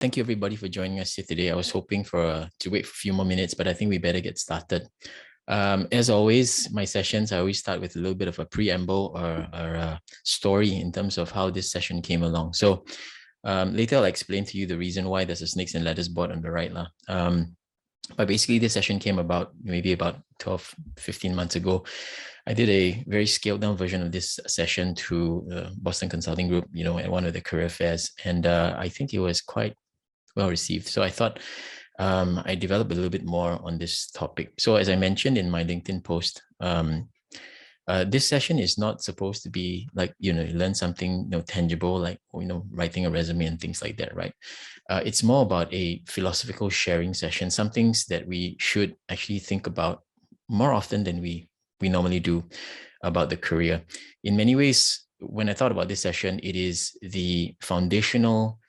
Thank you everybody for joining us here today. I was hoping to wait for a few more minutes, but I think we better get started. As always, my sessions, I always start with a little bit of a preamble or a story in terms of how this session came along. So later I'll explain to you the reason why there's a snakes and ladders board on the right. But basically this session came about maybe about 12, 15 months ago. I did a very scaled down version of this session to the Boston Consulting Group, at one of the career fairs. And I think it was quite well received. So I thought I developed a little bit more on this topic. So as I mentioned in my LinkedIn post, this session is not supposed to be like, you learn something tangible, like, writing a resume and things like that, right? It's more about a philosophical sharing session, some things that we should actually think about more often than we normally do about the career. In many ways, when I thought about this session, it is the foundational,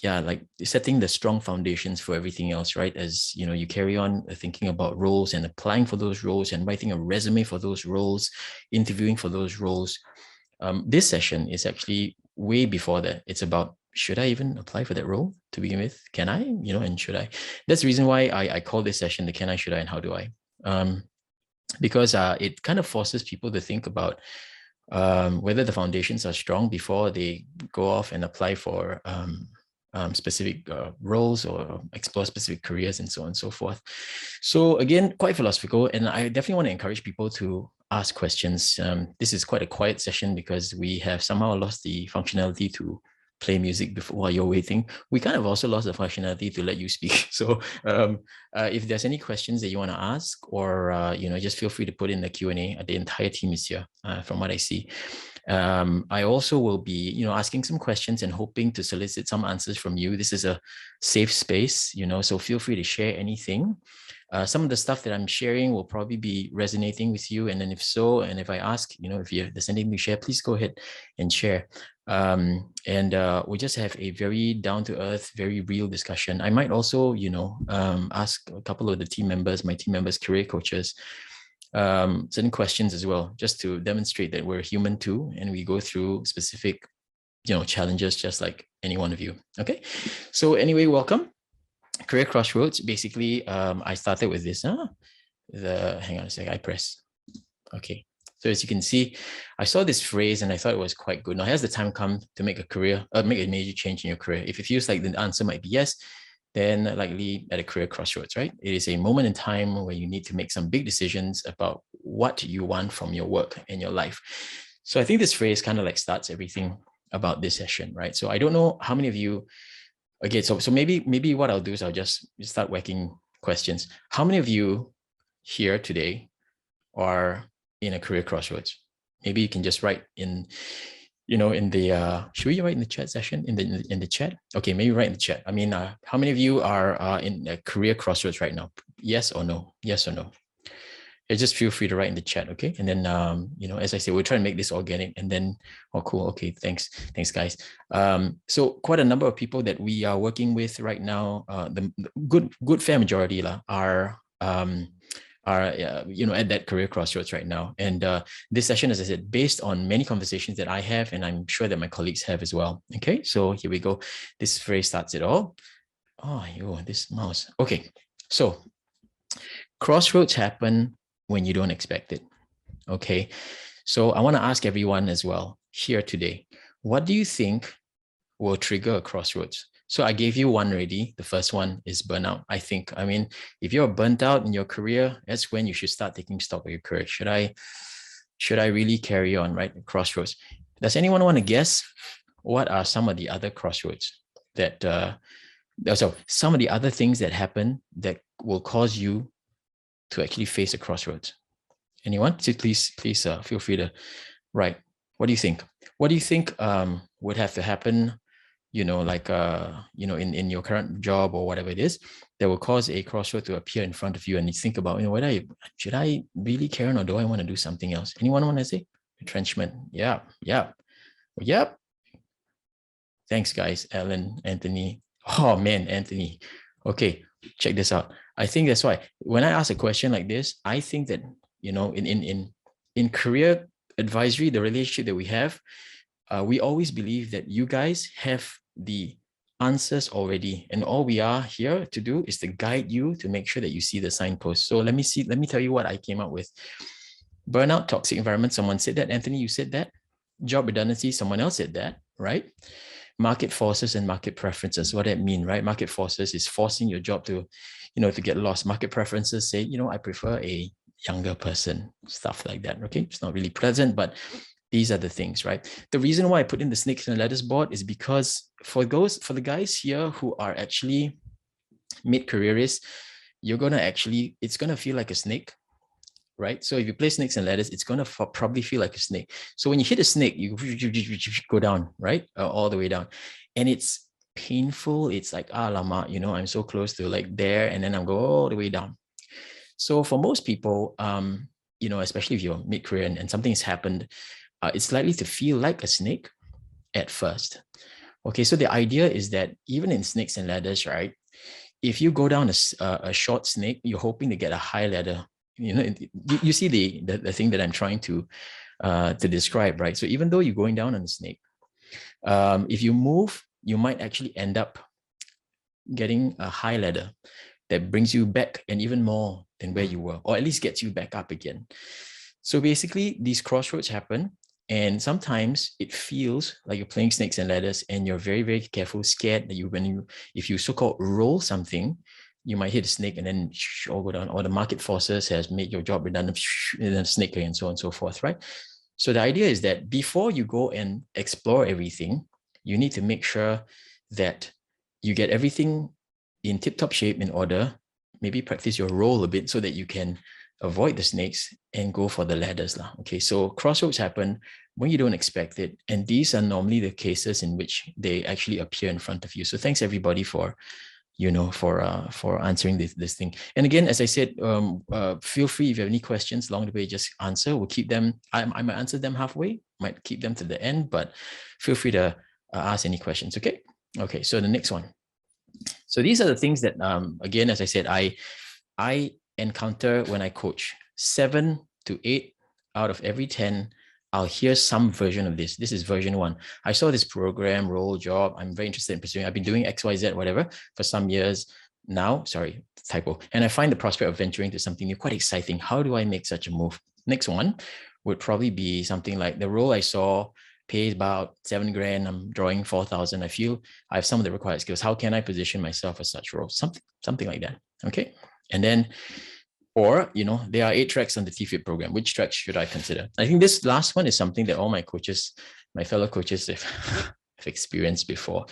like setting the strong foundations for everything else, right? As you carry on thinking about roles and applying for those roles and writing a resume for those roles, interviewing for those roles. This session is actually way before that. It's about, should I even apply for that role to begin with? Can I, and should I? That's the reason why I call this session the can I, should I, and how do I? Because it kind of forces people to think about whether the foundations are strong before they go off and apply for specific roles or explore specific careers and so on and so forth. So again, quite philosophical, and I definitely want to encourage people to ask questions. This is quite a quiet session because we have somehow lost the functionality to play music before while you're waiting. We kind of also lost the functionality to let you speak. So if there's any questions that you want to ask, or just feel free to put in the Q&A. The entire team is here from what I see. I also will be, asking some questions and hoping to solicit some answers from you. This is a safe space, so feel free to share anything. Some of the stuff that I'm sharing will probably be resonating with you. And then if so, and if I ask, if there's anything to share, please go ahead and share. We just have a very down-to-earth, very real discussion. I might also, ask a couple of the team members, my team members, career coaches, certain questions as well, just to demonstrate that we're human too, and we go through specific, challenges just like any one of you. Okay, so anyway, welcome. Career Crossroads. Basically, I started with this. Hang on a sec. I press. Okay. So as you can see, I saw this phrase and I thought it was quite good. Now, has the time come to make a major change in your career? If it feels like the answer might be yes, then likely at a career crossroads, right? It is a moment in time where you need to make some big decisions about what you want from your work and your life. So I think this phrase kind of like starts everything about this session, right? So I don't know how many of you, okay, so maybe what I'll do is I'll just start whacking questions. How many of you here today are in a career crossroads? Maybe you can just write in the should we write in the chat session, in the chat? Okay, maybe write in the chat. I mean, how many of you are in a career crossroads right now? Yes or no? Yes or no? Just feel free to write in the chat, okay? And then as I say, we'll try and make this organic. And then, oh, cool. Okay, thanks guys. So quite a number of people that we are working with right now, the good fair majority are at that career crossroads right now. And this session, as I said, based on many conversations that I have, and I'm sure that my colleagues have as well. Okay, so here we go. This phrase starts it all. Oh, this mouse. Okay, so crossroads happen when you don't expect it. Okay, so I want to ask everyone as well here today, what do you think will trigger a crossroads? So I gave you one already. The first one is burnout. I mean, if you're burnt out in your career, that's when you should start taking stock of your career. Should I really carry on, right? Crossroads. Does anyone want to guess what are some of the other crossroads that, so some of the other things that happen that will cause you to actually face a crossroads? Anyone? So please feel free to write. What do you think? What do you think would have to happen, in your current job or whatever it is, that will cause a crossroad to appear in front of you, and you think about, should I really carry on, or do I want to do something else? Anyone want to say? Retrenchment. Yeah. Thanks, guys. Alan, Anthony. Oh man, Anthony. Okay, check this out. I think that's why when I ask a question like this, I think that in career advisory, the relationship that we have, we always believe that you guys have the answers already. And all we are here to do is to guide you to make sure that you see the signpost. So let me tell you what I came up with. Burnout, toxic environment, someone said that. Anthony, you said that. Job redundancy, someone else said that, right? Market forces and market preferences. What that mean, right? Market forces is forcing your job to, to get lost. Market preferences say, I prefer a younger person, stuff like that. Okay, it's not really pleasant, but these are the things, right? The reason why I put in the snakes and ladders board is because for the guys here who are actually mid-careerists, it's gonna feel like a snake, right? So if you play snakes and ladders, it's gonna probably feel like a snake. So when you hit a snake, you go down, right? All the way down. And it's painful. It's like, lama, I'm so close to like there, and then I'm go all the way down. So for most people, especially if you're mid-career and something has happened, it's likely to feel like a snake at first. Okay, so the idea is that even in snakes and ladders, right? If you go down a short snake, you're hoping to get a high ladder. You see the thing that I'm trying to describe, right? So even though you're going down on a snake, if you move, you might actually end up getting a high ladder that brings you back and even more than where you were, or at least gets you back up again. So basically, these crossroads happen, and sometimes it feels like you're playing snakes and ladders, and you're very, very careful, scared that if you so-called roll something, you might hit a snake and then all go down, or the market forces has made your job redundant, and then snake and so on and so forth, right? So the idea is that before you go and explore everything, you need to make sure that you get everything in tip-top shape in order. Maybe practice your roll a bit so that you can avoid the snakes and go for the ladders. Okay, so crossroads happen when you don't expect it. And these are normally the cases in which they actually appear in front of you. So thanks everybody for answering this thing. And again, as I said, feel free if you have any questions along the way, just answer. We'll keep them. I might answer them halfway, might keep them to the end, but feel free to ask any questions. Okay, so the next one. So these are the things that, again, as I said, I encounter when I coach. 7 to 8 out of every 10, I'll hear some version of this. This is version 1. I saw this program, role, job. I'm very interested in pursuing. I've been doing X, Y, Z, whatever, for some years now. Sorry, typo. And I find the prospect of venturing to something new quite exciting. How do I make such a move? Next one would probably be something like the role I saw pays about $7,000. I'm drawing 4,000. I feel I have some of the required skills. How can I position myself for such role? Something like that. Okay. And then, or, there are 8 tracks on the TFIT program. Which tracks should I consider? I think this last one is something that all my coaches, my fellow coaches have experienced before,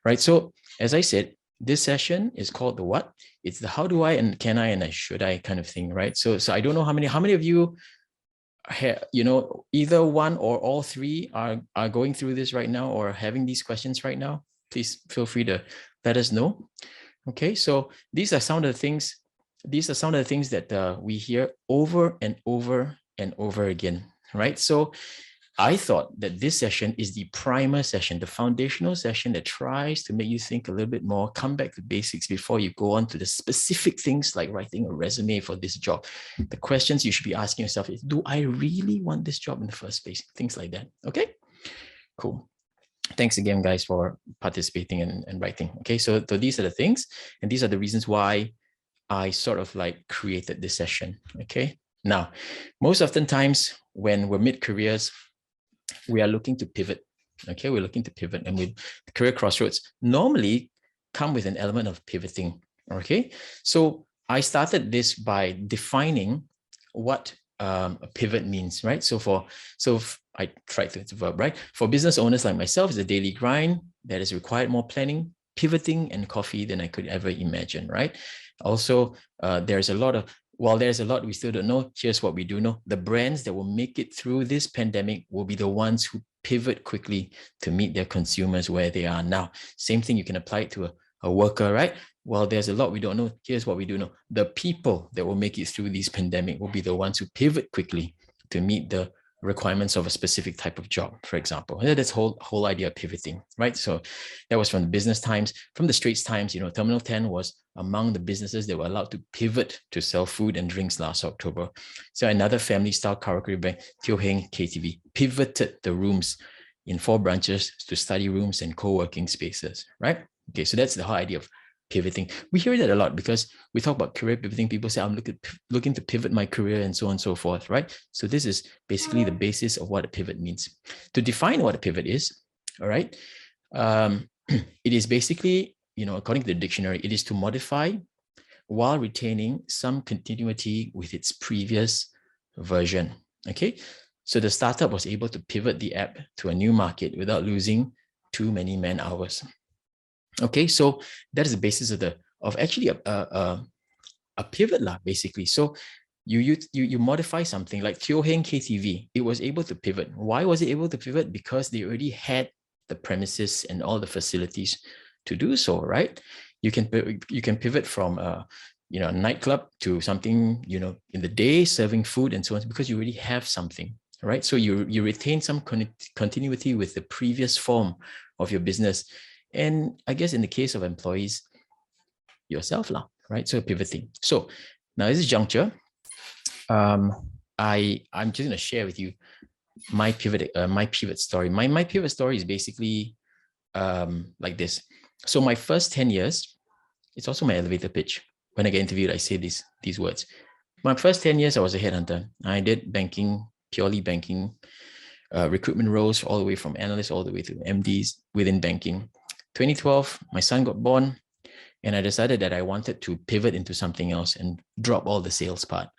right? So as I said, this session is called the what? It's the how do I and can I and I should I kind of thing, right? So I don't know how many of you either one or all 3 are going through this right now or having these questions right now. Please feel free to let us know. Okay, so these are some of the things that we hear over and over and over again, right? So I thought that this session is the primer session, the foundational session that tries to make you think a little bit more, come back to basics before you go on to the specific things like writing a resume for this job. The questions you should be asking yourself is, do I really want this job in the first place? Things like that. Okay, cool. Thanks again, guys, for participating and writing. Okay, so these are the things, and these are the reasons why I sort of like created this session. Okay, now, most oftentimes when we're mid-careers, we are looking to pivot. Okay, we're looking to pivot, and with the career crossroads normally come with an element of pivoting. Okay, so I started this by defining what a pivot means, right? So I tried to, it's a verb, right? For business owners like myself, it's a daily grind that is required more planning, pivoting, and coffee than I could ever imagine, right? Also, there's a lot we still don't know. Here's what we do know. The brands that will make it through this pandemic will be the ones who pivot quickly to meet their consumers where they are now. Same thing, you can apply it to a worker, right? Well, there's a lot we don't know. Here's what we do know. The people that will make it through this pandemic will be the ones who pivot quickly to meet the requirements of a specific type of job, for example. That's whole idea of pivoting, right? So that was from the Business Times. From the Straits Times, Terminal 10 was among the businesses that were allowed to pivot to sell food and drinks last October. So another family-style karaoke brand, Teo Heng KTV, pivoted the rooms in 4 branches to study rooms and co-working spaces, right? Okay, so that's the whole idea of pivoting. We hear that a lot because we talk about career pivoting. People say, I'm looking to pivot my career and so on and so forth, right? So this is basically the basis of what a pivot means. To define what a pivot is, all right, it is basically, according to the dictionary, it is to modify while retaining some continuity with its previous version. Okay, so the startup was able to pivot the app to a new market without losing too many man hours. Okay, so that is the basis of actually a pivot lah, basically. So you modify something like Teo Heng KTV. It was able to pivot. Why was it able to pivot? Because they already had the premises and all the facilities to do so, right? You can pivot from a nightclub to something in the day serving food and so on, because you already have something, right? So you retain some continuity with the previous form of your business. And I guess in the case of employees, yourself lah, right? So pivoting. So now at this juncture, I'm just gonna share with you my pivot story. My pivot story is basically like this. So my first 10 years, it's also my elevator pitch. When I get interviewed, I say these words. My first 10 years, I was a headhunter. I did banking, purely banking, recruitment roles, all the way from analysts all the way to MDs within banking. 2012, my son got born, and I decided that I wanted to pivot into something else and drop all the sales part.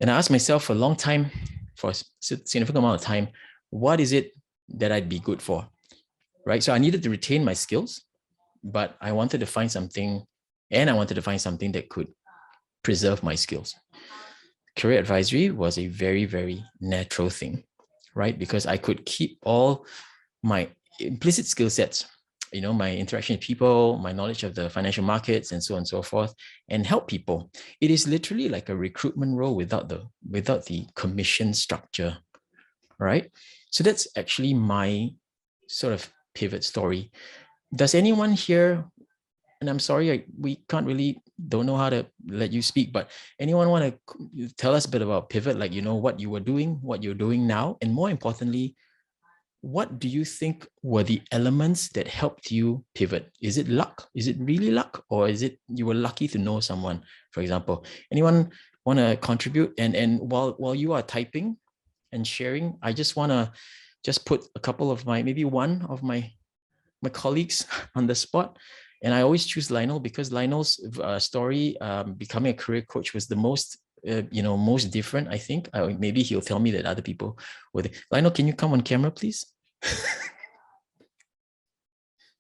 And I asked myself for a long time, for a significant amount of time, what is it that I'd be good for, right? So I needed to retain my skills, but I wanted to find something, and I wanted to find something that could preserve my skills. Career advisory was a very, very natural thing, right? Because I could keep all my implicit skill sets, my interaction with people, my knowledge of the financial markets, and so on and so forth, and help people. It is literally like a recruitment role without the commission structure, right? So that's actually my sort of pivot story. Does anyone here, and I'm sorry, we don't know how to let you speak, but anyone want to tell us a bit about pivot, like, what you were doing, what you're doing now, and more importantly, what do you think were the elements that helped you pivot? Is it luck? Is it really luck? Or is it you were lucky to know someone, for example? Anyone want to contribute? And while you are typing and sharing, I just want to put a couple of maybe one of my colleagues on the spot. And I always choose Lionel because Lionel's story, becoming a career coach, was the most most different, I think. Maybe he'll tell me that other people were. Lionel, can you come on camera, please?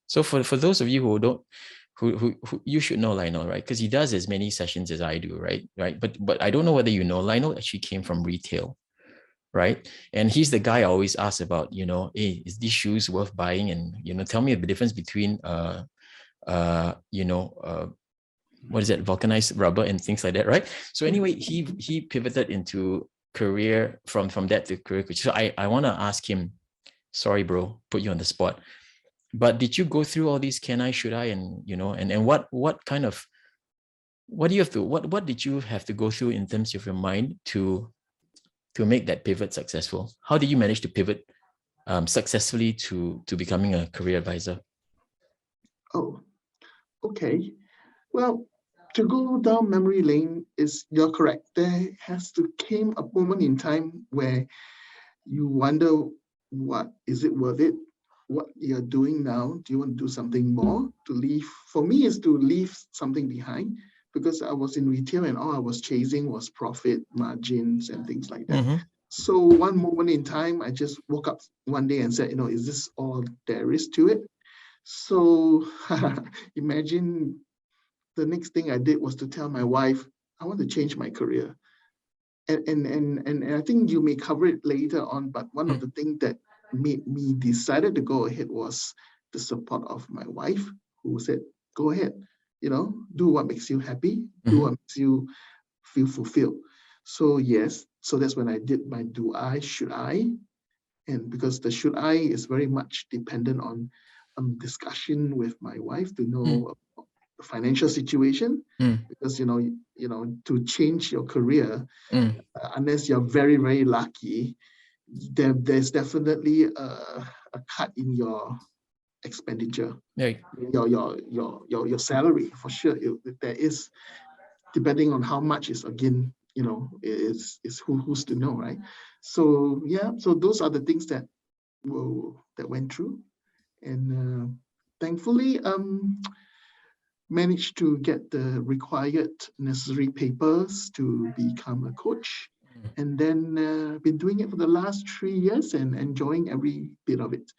So for those of you who don't, who you should know Lionel, right? Because he does as many sessions as I do, right? But I don't know whether Lionel actually came from retail, right? And he's the guy I always ask about, hey, is these shoes worth buying? And tell me the difference between what is that, vulcanized rubber and things like that, right? So anyway, he pivoted into career from that to career coach. So I want to ask him, sorry, bro, put you on the spot, but did you go through all these can I, should I, and and what kind of, what do you have to, what did you have to go through in terms of your mind to make that pivot successful? How did you manage to pivot successfully to becoming a career advisor? Oh, okay. Well, to go down memory lane, you're correct. There has to came a moment in time where you wonder, what is it worth it? What you're doing now? Do you want to do something more? To leave? For me, is to leave something behind, because I was in retail and all I was chasing was profit margins and things like that. Mm-hmm. So one moment in time, I just woke up one day and said, is this all there is to it? So imagine the next thing I did was to tell my wife, I want to change my career. And I think you may cover it later on, but one of the things that made me decided to go ahead was the support of my wife, who said, go ahead, do what makes you happy, do what makes you feel fulfilled. So yes, so that's when I did my do I, should I, and because the should I is very much dependent on discussion with my wife to know the financial situation, because to change your career, unless you're very, very lucky, there's definitely a cut in your expenditure. Right. Your salary for sure. There is, depending on how much is, again, is who's to know, right? So yeah, so those are the things that went through, and thankfully managed to get the required necessary papers to become a coach, and then been doing it for the last 3 years and enjoying every bit of it.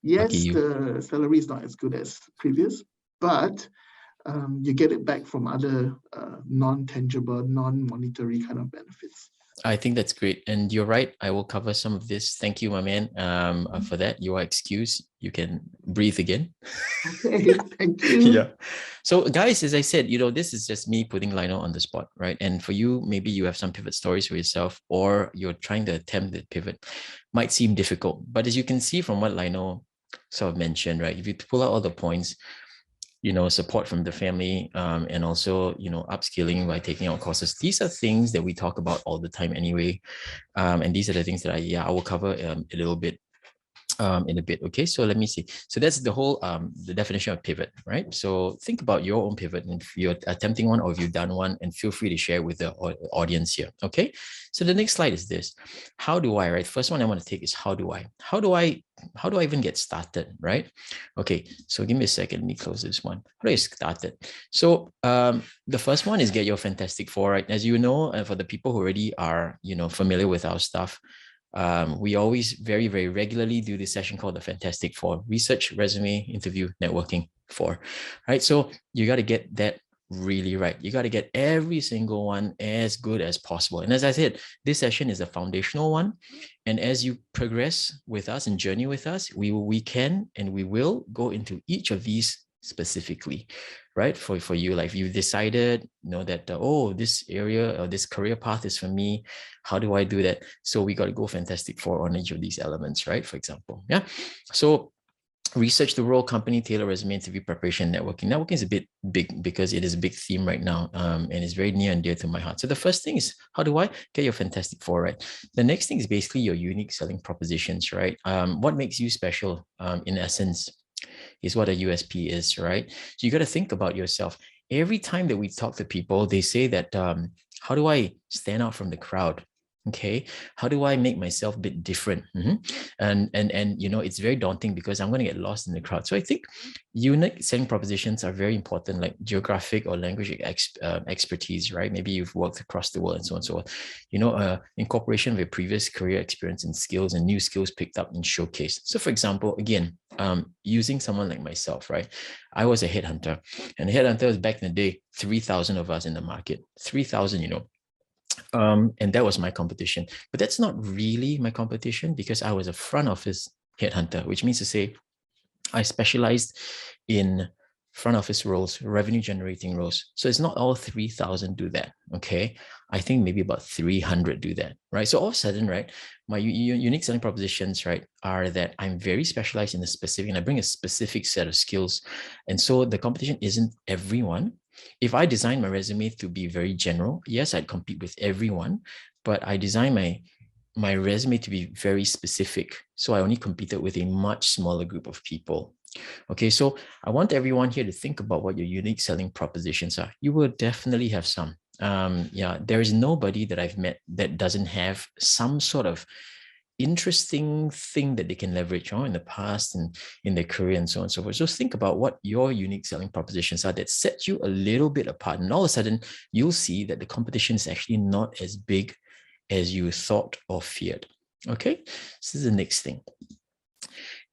Lucky Yes, you. the salary is not as good as previous, but you get it back from other non-tangible, non-monetary kind of benefits. I think that's great. And you're right. I will cover some of this. Thank you, my man, for that. You are excused. You can breathe again. Okay, thank you. Yeah. So guys, as I said, this is just me putting Lionel on the spot, right? And for you, maybe you have some pivot stories for yourself, or you're trying to attempt the pivot. Might seem difficult, but as you can see from what Lionel sort of mentioned, right? If you pull out all the points, support from the family, and also, upskilling by taking out courses. These are things that we talk about all the time anyway. And these are the things that I will cover a little bit in a bit. Okay, so let me see. So that's the whole the definition of pivot, right? So think about your own pivot, and if you're attempting one or if you've done one, and feel free to share with the audience here. Okay, so the next slide is this. How do I, right? First one I want to take is how do I even get started, right? Okay, so give me a second. Let me close this one. How do I get started? So the first one is get your Fantastic Four, right? As you know, for the people who already are, familiar with our stuff, we always very, very regularly do this session called the Fantastic Four: research, resume, interview, networking, four, right? So you got to get that really right. You got to get every single one as good as possible. And as I said, this session is a foundational one. And as you progress with us and journey with us, we can and we will go into each of these specifically, right? For you, like you've decided, that, this area or this career path is for me. How do I do that? So we got to go Fantastic Four on each of these elements, right? For example, yeah. So research the role, company, tailor resume, interview preparation, networking. Networking is a bit big because it is a big theme right now, and it's very near and dear to my heart. So the first thing is, how do I get your Fantastic Four, right? The next thing is basically your unique selling propositions, right? What makes you special, in essence, is what a USP is, right? So you got to think about yourself. Every time that we talk to people, they say that, how do I stand out from the crowd? Okay, how do I make myself a bit different? And it's very daunting because I'm going to get lost in the crowd. So I think unique selling propositions are very important, like geographic or language expertise, right? Maybe you've worked across the world and so on and so on. Incorporation of your previous career experience and skills and new skills picked up and showcased. So for example, again, using someone like myself, right? I was a headhunter, and a headhunter was back in the day, 3,000 of us in the market, 3,000, and that was my competition. But that's not really my competition because I was a front office headhunter, which means to say I specialized in front office roles, revenue generating roles. So it's not all 3,000 do that. Okay. I think maybe about 300 do that. Right. So all of a sudden, right, my unique selling propositions, right, are that I'm very specialized in a specific, and I bring a specific set of skills. And so the competition isn't everyone. If I design my resume to be very general, yes, I'd compete with everyone, but I design my resume to be very specific. So I only competed with a much smaller group of people. Okay, so I want everyone here to think about what your unique selling propositions are. You will definitely have some. There is nobody that I've met that doesn't have some sort of interesting thing that they can leverage on in the past and in their career and so on and so forth. So think about what your unique selling propositions are that set you a little bit apart. And all of a sudden, you'll see that the competition is actually not as big as you thought or feared. Okay, this is the next thing.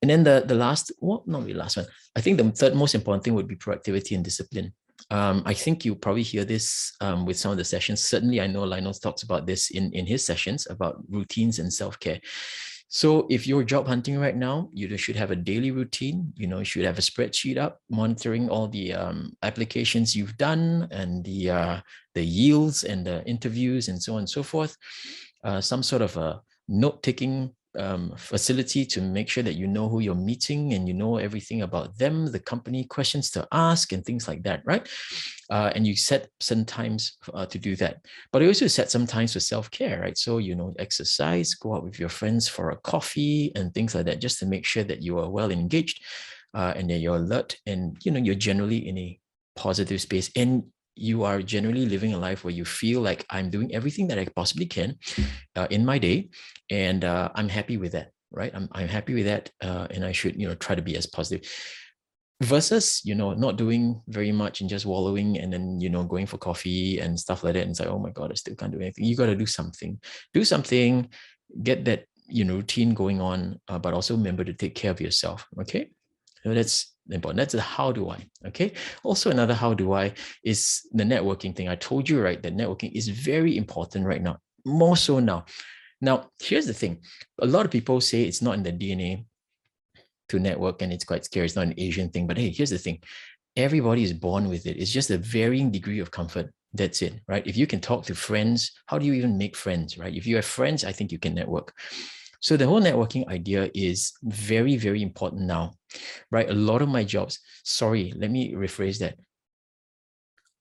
And then the last, well, not the last one. I think the third most important thing would be proactivity and discipline. I think you probably hear this with some of the sessions. Certainly, I know Lionel talks about this in his sessions about routines and self-care. So if you're job hunting right now, you should have a daily routine. You should have a spreadsheet up monitoring all the applications you've done and the yields and the interviews and so on and so forth. Some sort of a note-taking facility to make sure that you know who you're meeting and you know everything about them, the company, questions to ask and things like that, right? And you set some times to do that. But you also set some times for self-care, right? So, exercise, go out with your friends for a coffee and things like that, just to make sure that you are well engaged. and then you're alert, and you're generally in a positive space, and you are generally living a life where you feel like I'm doing everything that I possibly can in my day, and I'm happy with that, right? I'm happy with that, and I should try to be as positive. Versus not doing very much and just wallowing, and then going for coffee and stuff like that, and it's like, oh my god, I still can't do anything. You got to do something, get that routine going on, but also remember to take care of yourself. Okay, so that's important. That's a how do I. Okay, also another how do I is the networking thing. I told you, right, that networking is very important right now, more so now. Now here's the thing, a lot of people say it's not in the DNA to network, and it's quite scary. It's not an Asian thing. But hey, here's the thing. Everybody is born with it. It's just a varying degree of comfort. That's it, right? If you can talk to friends, how do you even make friends, right? If you have friends, I think you can network. So the whole networking idea is very, very important now, right? A lot of my jobs, sorry, let me rephrase that.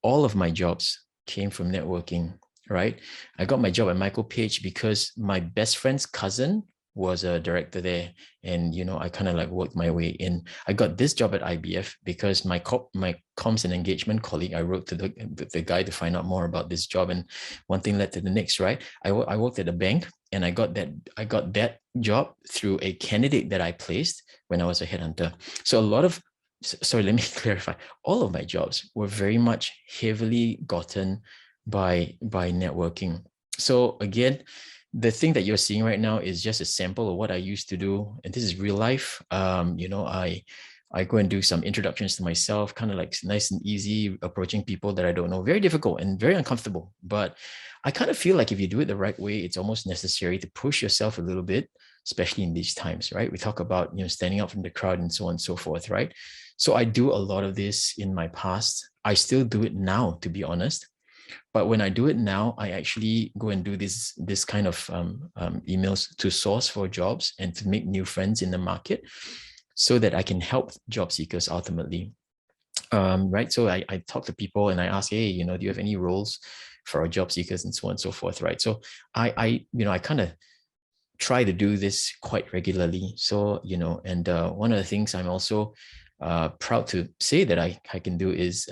All of my jobs came from networking, right? I got my job at Michael Page because my best friend's cousin was a director there, and I kind of like worked my way in. I got this job at IBF because my comms and engagement colleague, I wrote to the guy to find out more about this job, and one thing led to the next, right? I worked at a bank, and I got that job through a candidate that I placed when I was a headhunter. So a lot of sorry, let me clarify. All of my jobs were very much heavily gotten by networking. So again, the thing that you're seeing right now is just a sample of what I used to do, and this is real life. I go and do some introductions to myself, kind of like nice and easy, approaching people that I don't know. Very difficult and very uncomfortable, but I kind of feel like if you do it the right way, it's almost necessary to push yourself a little bit, especially in these times, right? We talk about standing out from the crowd and so on and so forth, right? So I do a lot of this in my past. I still do it now, to be honest. But when I do it now, I actually go and do this kind of emails to source for jobs and to make new friends in the market, so that I can help job seekers ultimately. Right. So I talk to people and I ask, hey, do you have any roles for our job seekers and so on and so forth, right? So I kind of try to do this quite regularly. So, and one of the things I'm also proud to say that I can do is,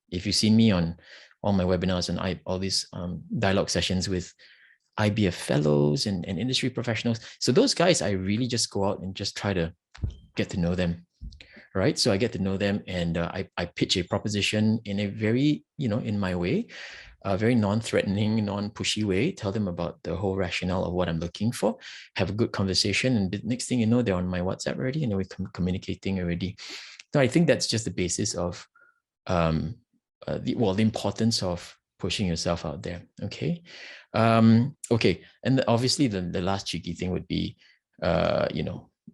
if you've seen me on all my webinars and all these dialogue sessions with IBF fellows and industry professionals. So those guys, I really just go out and just try to get to know them, right? So I get to know them, and I pitch a proposition in a very, in my way, a very non-threatening, non-pushy way, tell them about the whole rationale of what I'm looking for, have a good conversation, and the next thing you know, they're on my WhatsApp already, and we're communicating already. So I think that's just the basis of the importance of pushing yourself out there. Okay. Okay. And obviously the last cheeky thing would be,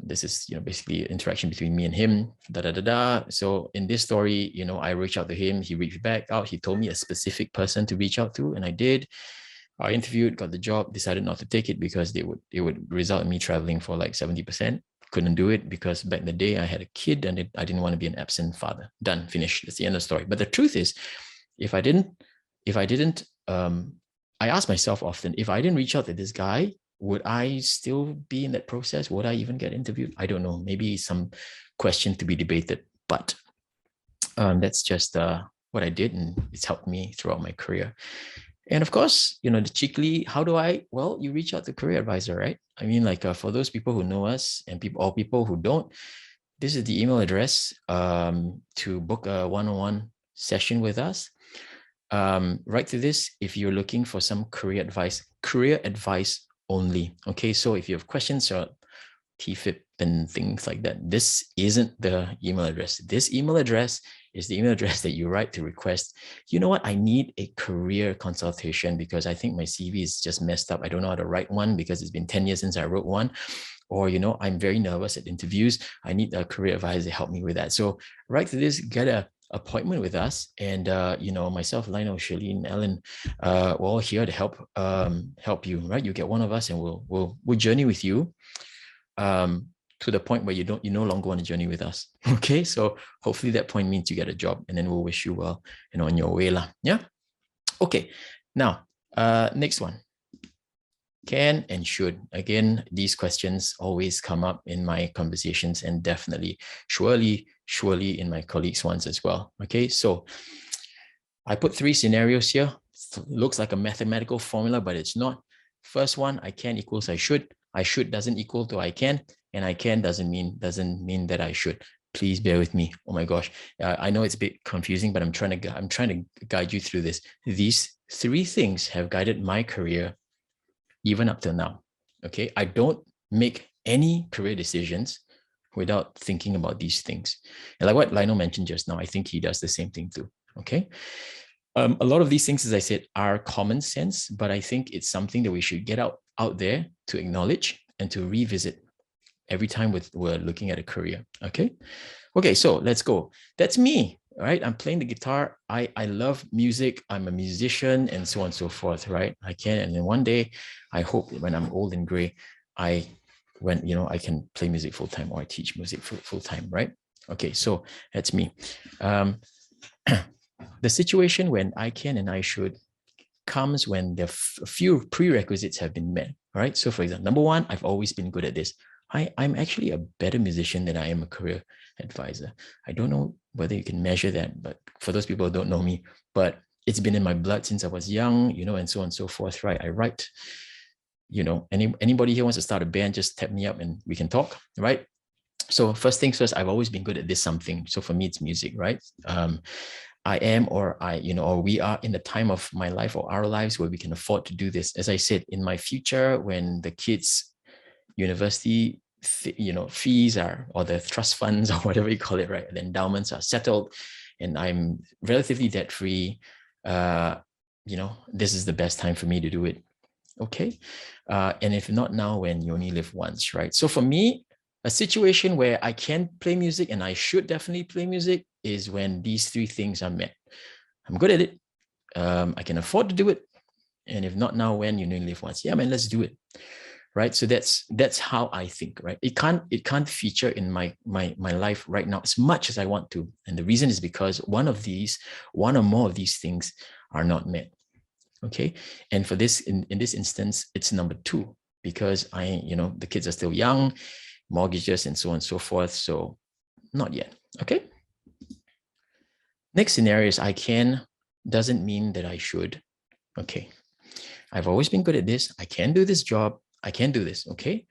this is, basically interaction between me and him, da, da, da, da. So in this story, I reached out to him, he reached back out, he told me a specific person to reach out to, and I did. I interviewed, got the job, decided not to take it because it would result in me traveling for like 70%. Couldn't do it because back in the day I had a kid and I didn't want to be an absent father. Done, finished. That's the end of the story. But the truth is, if I didn't, I ask myself often, if I didn't reach out to this guy, would I still be in that process? Would I even get interviewed? I don't know. Maybe some question to be debated, but that's just what I did, and it's helped me throughout my career. And of course, the cheekily, how do I? Well, you reach out to career advisor, right? I mean, like for those people who know us and people who don't, this is the email address to book a one-on-one session with us. Write to this if you're looking for some career advice only. Okay, so if you have questions or TFIP and things like that, this isn't the email address. This email address is the email address that you write to request, you know what, I need a career consultation because I think my CV is just messed up. I don't know how to write one because it's been 10 years since I wrote one. Or, I'm very nervous at interviews. I need a career advisor to help me with that. So write to this, get a appointment with us, and myself, Lionel, Shirlene, Ellen, we're all here to help you, right? You get one of us and we'll journey with you to the point where you no longer want to journey with us. Okay, so hopefully that point means you get a job, and then we'll wish you well on your way lah. Yeah. Okay, now next one. Can and should. Again, these questions always come up in my conversations, and definitely, surely in my colleagues' ones as well. Okay, so I put 3 scenarios here. Looks like a mathematical formula, but it's not. First one, I can equals I should. I should doesn't equal to I can, and I can doesn't mean that I should. Please bear with me. Oh my gosh, I know it's a bit confusing, but I'm trying to guide you through this. These 3 things have guided my career even up till now. Okay, I don't make any career decisions without thinking about these things. And like what Lionel mentioned just now, I think he does the same thing too. Okay. A lot of these things, as I said, are common sense, but I think it's something that we should get out there to acknowledge and to revisit every time we're looking at a career. Okay. Okay, so let's go. That's me, right? I'm playing the guitar. I love music. I'm a musician and so on and so forth, right? I can, and then one day, I hope when I'm old and gray, I can play music full time, or I teach music full time, right? Okay, so that's me. The situation when I can and I should comes when a few prerequisites have been met, right? So for example, number one, I've always been good at this. I'm actually a better musician than I am a career advisor. I don't know whether you can measure that, but for those people who don't know me, but it's been in my blood since I was young, and so on and so forth, right? I write, anybody here wants to start a band, just tap me up and we can talk, right? So first things first, I've always been good at this something. So for me, it's music, right? I am, or we are in the time of my life or our lives where we can afford to do this. As I said, in my future, when the kids' university, fees are, or the trust funds or whatever you call it, right? The endowments are settled, and I'm relatively debt free. This is the best time for me to do it. Okay, and if not now, when you only live once, right? So for me, a situation where I can play music and I should definitely play music is when these 3 things are met. I'm good at it. I can afford to do it. And if not now, when you only live once, yeah, man, let's do it. Right. So that's how I think, right? It can't feature in my life right now as much as I want to. And the reason is because one or more of these things are not met. Okay. And for this, in this instance, it's number 2, because the kids are still young, mortgages and so on and so forth. So not yet. Okay. Next scenario is I can doesn't mean that I should. Okay. I've always been good at this. I can do this job. I can do this. Okay.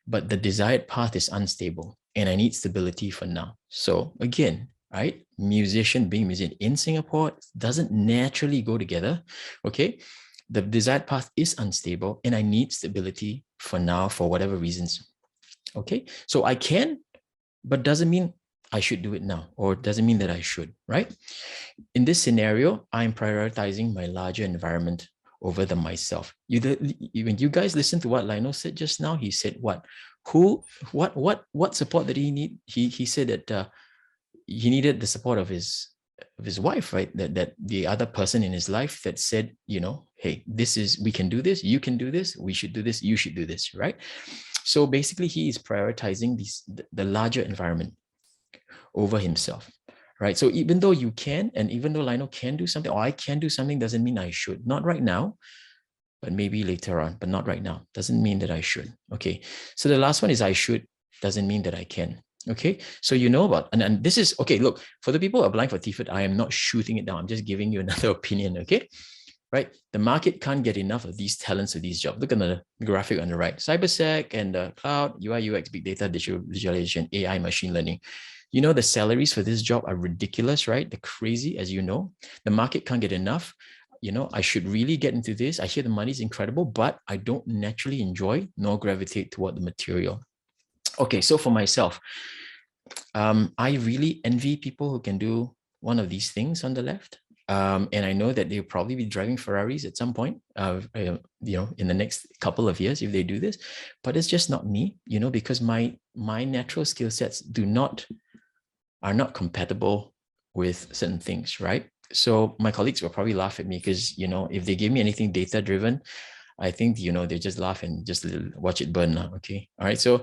But the desired path is unstable and I need stability for now. So again, right? Being musician in Singapore doesn't naturally go together. Okay. The desired path is unstable and I need stability for now for whatever reasons. Okay. So I can, but doesn't mean I should do it now, or doesn't mean that I should, right? In this scenario, I'm prioritizing my larger environment over the myself. When you guys listen to what Lionel said just now, he said what support did he need? He said that he needed the support of his wife, right? That the other person in his life that said, hey, we can do this, you can do this, we should do this, you should do this, right? So basically, he is prioritizing the larger environment over himself, right? So even though you can, and even though Lionel can do something, or I can do something, doesn't mean I should. Not right now, but maybe later on, but not right now. Doesn't mean that I should. Okay. So the last one is I should, doesn't mean that I can. Okay. So and this is, okay, look, for the people applying for TFIT, I am not shooting it down. I'm just giving you another opinion. Okay. Right. The market can't get enough of these talents of these jobs. Look at the graphic on the right. Cybersec and cloud, UI, UX, big data, digital visualization, AI, machine learning. The salaries for this job are ridiculous, right? They're crazy, as you know. The market can't get enough. I should really get into this. I hear the money is incredible, but I don't naturally enjoy nor gravitate toward the material. Okay, so for myself, I really envy people who can do one of these things on the left. And I know that they'll probably be driving Ferraris at some point, in the next couple of years if they do this. But it's just not me, because my natural skill sets are not compatible with certain things, right? So my colleagues will probably laugh at me because, if they give me anything data driven, I think, they just laugh and just watch it burn. Okay. All right. So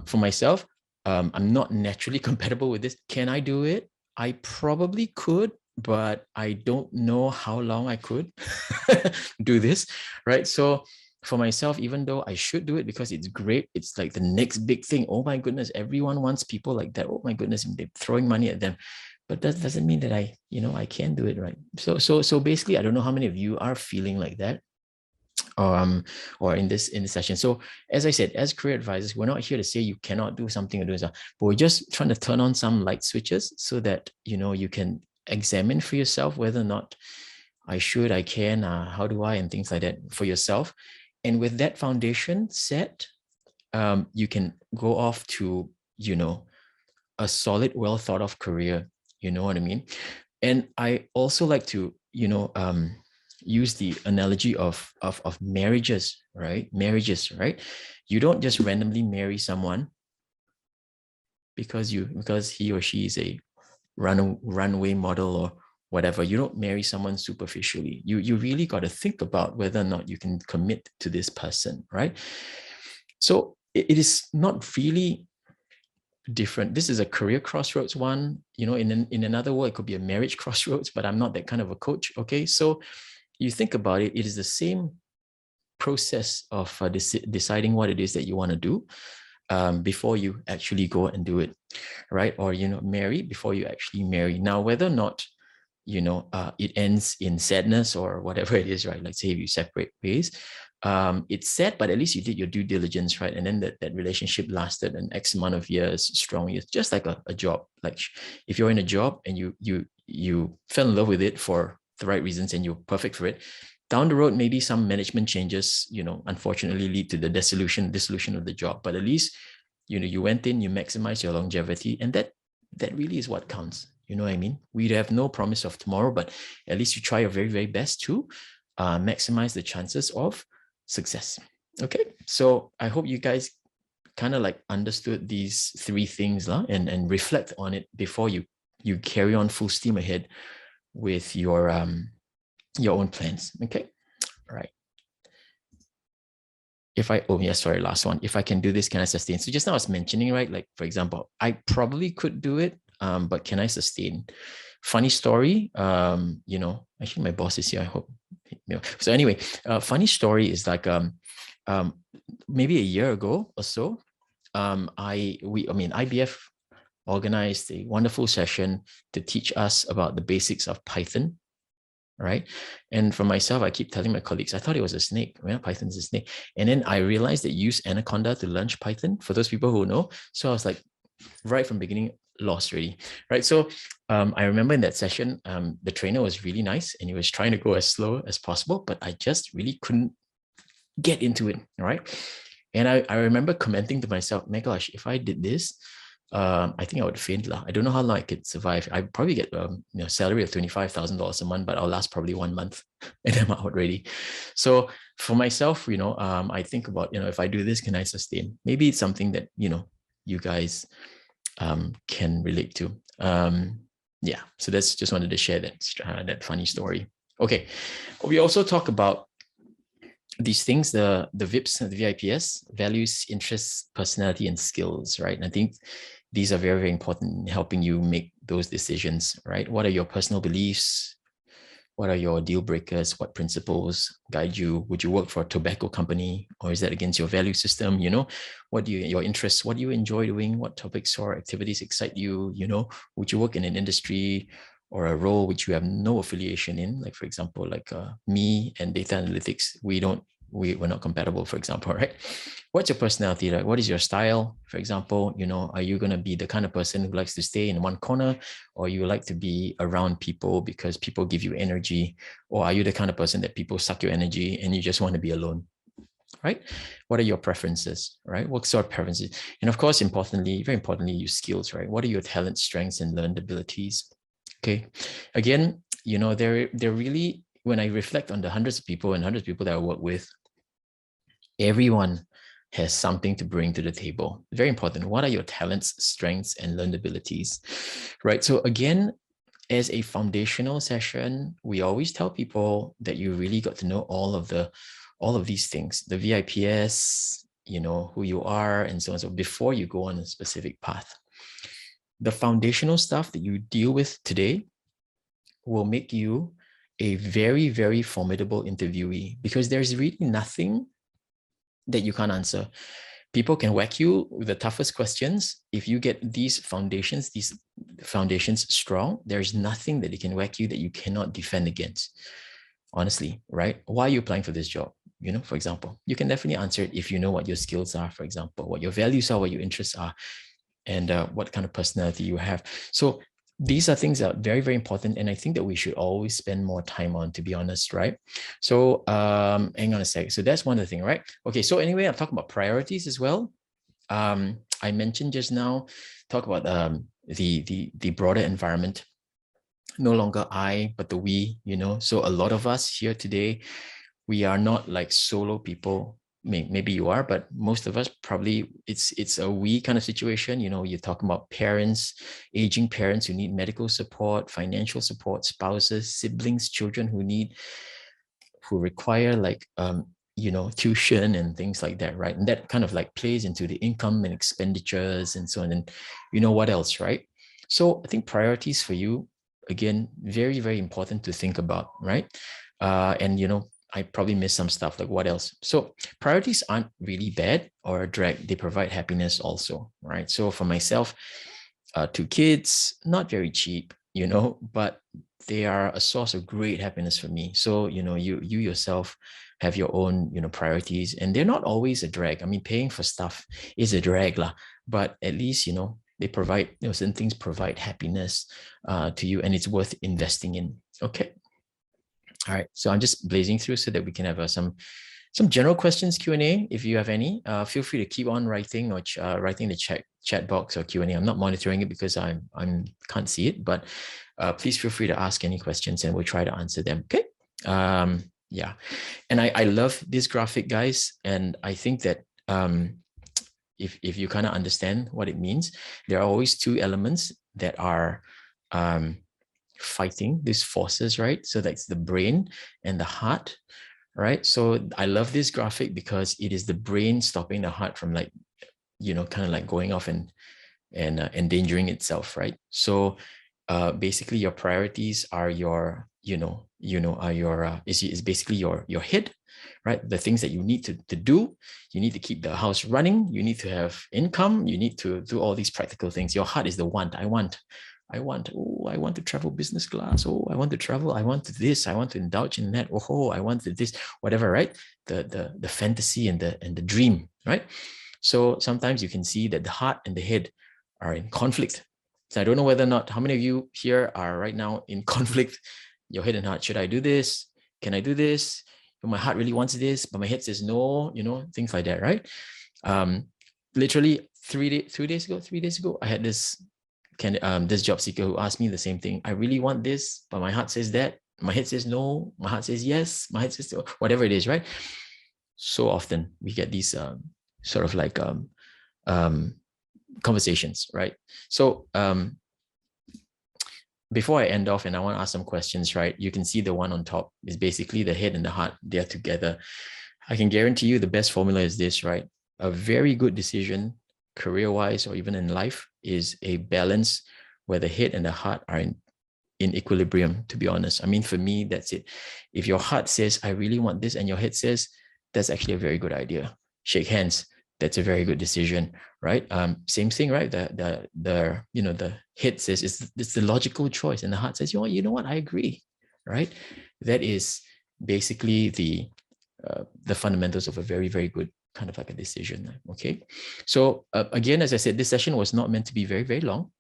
for myself, I'm not naturally compatible with this. Can I do it? I probably could, but I don't know how long I could do this, right? So for myself, even though I should do it because it's great, it's like the next big thing. Oh my goodness, everyone wants people like that. Oh my goodness, they're throwing money at them. But that doesn't mean that I can do it, right? So basically, I don't know how many of you are feeling like that, or in this session. So as I said, as career advisors, we're not here to say you cannot do something or do something, but we're just trying to turn on some light switches so that you can examine for yourself whether or not I can, how do I, and things like that for yourself. And with that foundation set, you can go off to a solid, well thought of career. You know what I mean? And I also like to use the analogy of marriages, right? Marriages, right? You don't just randomly marry someone because he or she is a runway model or whatever. You don't marry someone superficially. You really got to think about whether or not you can commit to this person, right? So it is not really different. This is a career crossroads one. In another world, it could be a marriage crossroads, but I'm not that kind of a coach. Okay, so you think about it, it is the same process of deciding what it is that you want to do before you actually go and do it, right? Or marry before you actually marry. Now, whether or not it ends in sadness or whatever it is, right? Let's say if you separate ways, it's sad, but at least you did your due diligence, right? And then that relationship lasted an X amount of years, strong years, just like a job. Like if you're in a job and you fell in love with it for the right reasons and you're perfect for it, down the road, maybe some management changes, unfortunately lead to the dissolution of the job. But at least, you went in, you maximize your longevity, and that really is what counts. You know what I mean? We have no promise of tomorrow, but at least you try your very, very best to maximize the chances of success. Okay, so I hope you guys kind of like understood these three things, and reflect on it before you carry on full steam ahead with your own plans. Okay, all right. Last one. If I can do this, can I sustain? So just now I was mentioning, right? Like, for example, I probably could do it, but can I sustain? Funny story, actually my boss is here, I hope. So anyway, funny story is like, maybe a year ago or so, IBF organized a wonderful session to teach us about the basics of Python, right? And for myself, I keep telling my colleagues, I thought it was a snake. Well, Python's a snake. And then I realized that you use Anaconda to launch Python, for those people who know. So I was like, right from the beginning, lost really, right? So I remember in that session, the trainer was really nice and he was trying to go as slow as possible, but I just really couldn't get into it, right? And I remember commenting to myself, my gosh, if I did this, I think I would faint. I don't know how long I could survive. I'd probably get salary of $25,000 a month, but I'll last probably 1 month and I'm out already. So for myself, I think about, if I do this, can I sustain? Maybe it's something that, you guys can relate to. Yeah, so that's just wanted to share that funny story. Okay, we also talk about these things, the VIPs, the VIPS, values, interests, personality, and skills, right? And I think these are very, very important in helping you make those decisions, right? What are your personal beliefs? What are your deal breakers? What principles guide you? Would you work for a tobacco company, or is that against your value system? What your interests? What do you enjoy doing? What topics or activities excite you? Would you work in an industry or a role which you have no affiliation in? Like, for example, like me and data analytics, we're not compatible, for example, right? What's your personality, right? What is your style? For example, are you going to be the kind of person who likes to stay in one corner, or you like to be around people because people give you energy? Or are you the kind of person that people suck your energy and you just want to be alone, right? What are your preferences, right? What sort of preferences? And of course, very importantly, your skills, right? What are your talents, strengths, and learned abilities? Okay. Again, they're really, when I reflect on the hundreds of people that I work with, everyone has something to bring to the table. Very important. What are your talents, strengths, and learned abilities, right? So again, as a foundational session, we always tell people that you really got to know all of these things, the VIPS, who you are, and so on. So before you go on a specific path, the foundational stuff that you deal with today will make you a very, very formidable interviewee, because there's really nothing that you can't answer. People can whack you with the toughest questions. If you get these foundations strong, there's nothing that they can whack you that you cannot defend against. Honestly, right? Why are you applying for this job? You know, for example, you can definitely answer it if you know what your skills are, for example, what your values are, what your interests are, and what kind of personality you have. So these are things that are very, very important. And I think that we should always spend more time on, to be honest, right? So hang on a sec. So that's one of the things, right? Okay, so anyway, I'll talk about priorities as well. I mentioned just now, talk about the broader environment. No longer I, but the we, you know. So a lot of us here today, we are not like solo people. Maybe you are, but most of us probably it's a we kind of situation. You know, you're talking about parents, aging parents who need medical support, financial support, spouses, siblings, children who require like you know, tuition and things like that, right? And that kind of like plays into the income and expenditures and so on. And you know what else, right? So I think priorities for you, again, very, very important to think about, right? And you know, I probably missed some stuff, like what else? So priorities aren't really bad or a drag. They provide happiness also, right? So for myself, 2 kids, not very cheap, you know, but they are a source of great happiness for me. So, you know, you yourself have your own, you know, priorities, and they're not always a drag. I mean, paying for stuff is a drag lah, but at least, you know, they provide, you know, certain things provide happiness to you, and it's worth investing in. Okay. All right. So I'm just blazing through so that we can have some general questions, Q&A. If you have any, feel free to keep on writing or writing the chat box or Q&A. I'm not monitoring it because I can't see it, but please feel free to ask any questions and we'll try to answer them. Okay. Yeah. And I love this graphic, guys. And I think that if you kind of understand what it means, there are always two elements that are fighting these forces, right? So that's the brain and the heart, right? So I love this graphic because it is the brain stopping the heart from like, you know, kind of like going off and endangering itself, right? So basically your priorities are your, are your, is basically your head, right? The things that you need to do. You need to keep the house running. You need to have income. You need to do all these practical things. Your heart is the want. I want, oh, I want to travel business class. Oh, I want to travel. I want this. I want to indulge in that. Oh, I want this, whatever, right? The fantasy and the dream, right? So sometimes you can see that the heart and the head are in conflict. So I don't know whether or not, how many of you here are right now in conflict? Your head and heart. Should I do this? Can I do this? My heart really wants this, but my head says no, you know, things like that, right? Literally 3 days ago, I had this job seeker who asked me the same thing. I really want this, but my heart says that. My head says no. My heart says yes. My head says whatever it is, right? So often we get these sort of like conversations, right? So before I end off and I want to ask some questions, right? You can see the one on top is basically the head and the heart. They're together. I can guarantee you the best formula is this, right? A very good decision, career-wise or even in life, is a balance where the head and the heart are in equilibrium, to be honest. I mean, for me, that's it. If your heart says, I really want this, and your head says, that's actually a very good idea. Shake hands. That's a very good decision, right? Same thing, right? The head says it's the logical choice, and the heart says, you know what? I agree, right? That is basically the fundamentals of a very, very good kind of like a decision. Okay, so again, as I said, this session was not meant to be very, very long.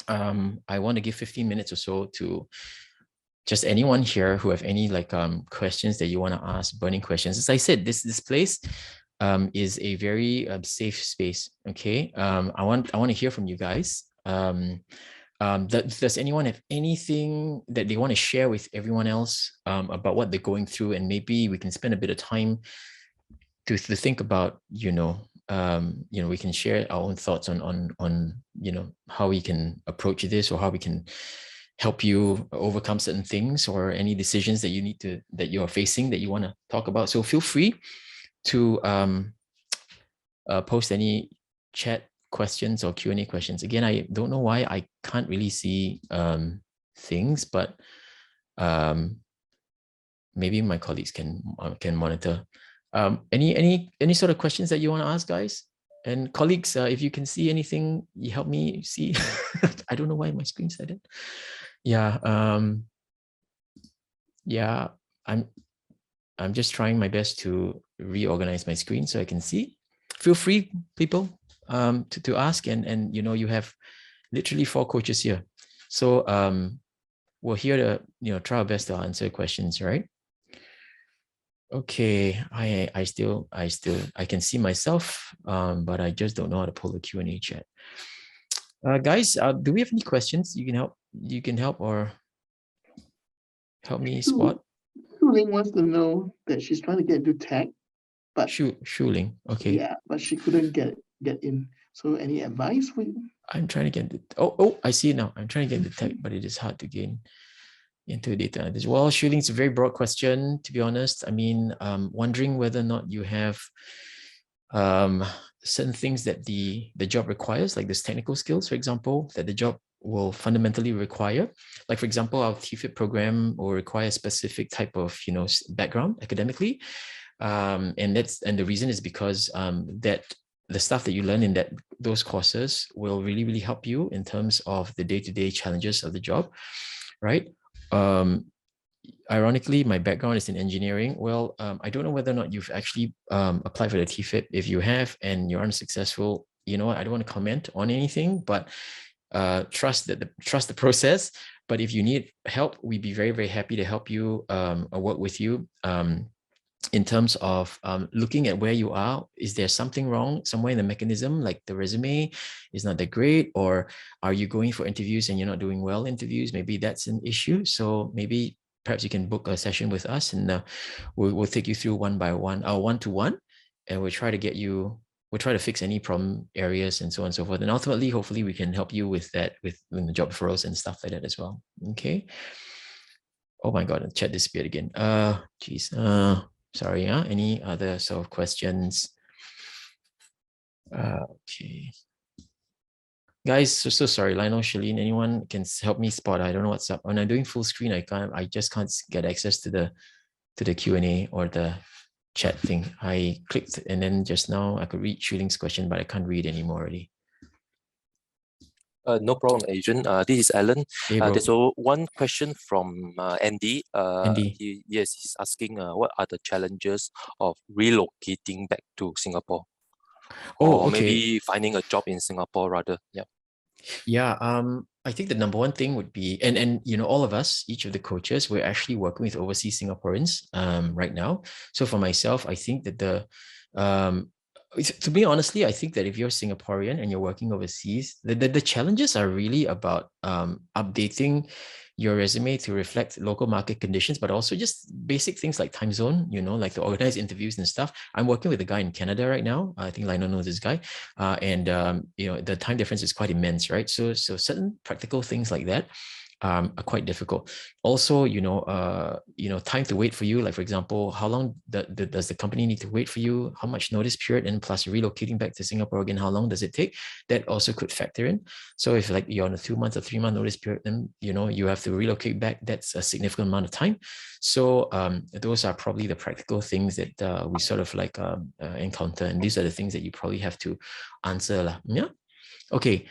I want to give 15 minutes or so to just anyone here who have any like questions that you want to ask, burning questions. As I said, this place is a very safe space. Okay, I want to hear from you guys. Does anyone have anything that they want to share with everyone else about what they're going through, and maybe we can spend a bit of time to think about, we can share our own thoughts on how we can approach this, or how we can help you overcome certain things, or any decisions that you are facing that you want to talk about. So feel free to post any chat questions or Q&A questions. Again, I don't know why I can't really see things, but maybe my colleagues can monitor. Any sort of questions that you want to ask, guys? And colleagues, if you can see anything, you help me see. I don't know why my screen said it. Yeah. Yeah. I'm just trying my best to reorganize my screen so I can see. Feel free, people, to ask. And you have literally 4 coaches here. So we're here to try our best to answer questions, right? Okay, I can see myself, but I just don't know how to pull the Q&A chat. Guys, do we have any questions you can help or help me spot? Shuling wants to know that she's trying to get into tech, but Shuling, okay. Yeah, but she couldn't get in. So any advice for you? I'm trying to get oh, I see it now. I'm trying to get into tech, but it is hard to gain into data. Well, Shuling is a very broad question, to be honest. I mean, wondering whether or not you have certain things that the job requires, like this technical skills, for example, that the job will fundamentally require. Like, for example, our TFIP program will require a specific type of background academically, and the reason is because that the stuff that you learn in those courses will really, really help you in terms of the day-to-day challenges of the job, right? Ironically, my background is in engineering. Well, I don't know whether or not you've actually applied for the TFIP. If you have and you're unsuccessful, you know what? I don't want to comment on anything, but trust the process. But if you need help, we'd be very, very happy to help you or work with you in terms of looking at where you are. Is there something wrong somewhere in the mechanism, like the resume is not that great, or are you going for interviews and you're not doing well in interviews? Maybe that's an issue. So maybe perhaps you can book a session with us, and we'll take you through one by one, one-to-one, and we'll try to fix any problem areas and so on and so forth. And ultimately, hopefully, we can help you with that, with the job referrals and stuff like that as well. Okay. Oh my God, the chat disappeared again. Geez. Sorry. Any other sort of questions? Okay. Guys, so sorry, Lionel, Shalene, anyone can help me spot? I don't know what's up. When I'm doing full screen, I just can't get access to the Q&A or the chat thing. I clicked and then just now I could read Shuling's question, but I can't read anymore already. No problem, Adrian. This is Alan. Hey, There's one question from Andy. Andy. He's asking what are the challenges of relocating back to Singapore? Oh, or okay. maybe finding a job in Singapore rather. Yeah. Yeah, I think the number one thing would be, and all of us, each of the coaches, we're actually working with overseas Singaporeans right now. So for myself, I think that to be honestly, I think that if you're Singaporean and you're working overseas, the challenges are really about updating your resume to reflect local market conditions, but also just basic things like time zone, like to organize interviews and stuff. I'm working with a guy in Canada right now. I think Lionel knows this guy. And the time difference is quite immense, right? So certain practical things like that are quite difficult. Also, time to wait for you. Like, for example, how long does the company need to wait for you? How much notice period? And plus relocating back to Singapore again, how long does it take? That also could factor in. So if like you're on a 2 month or 3 month notice period, then you have to relocate back. That's a significant amount of time. So those are probably the practical things that we sort of like encounter, and these are the things that you probably have to answer lah. Yeah. Okay.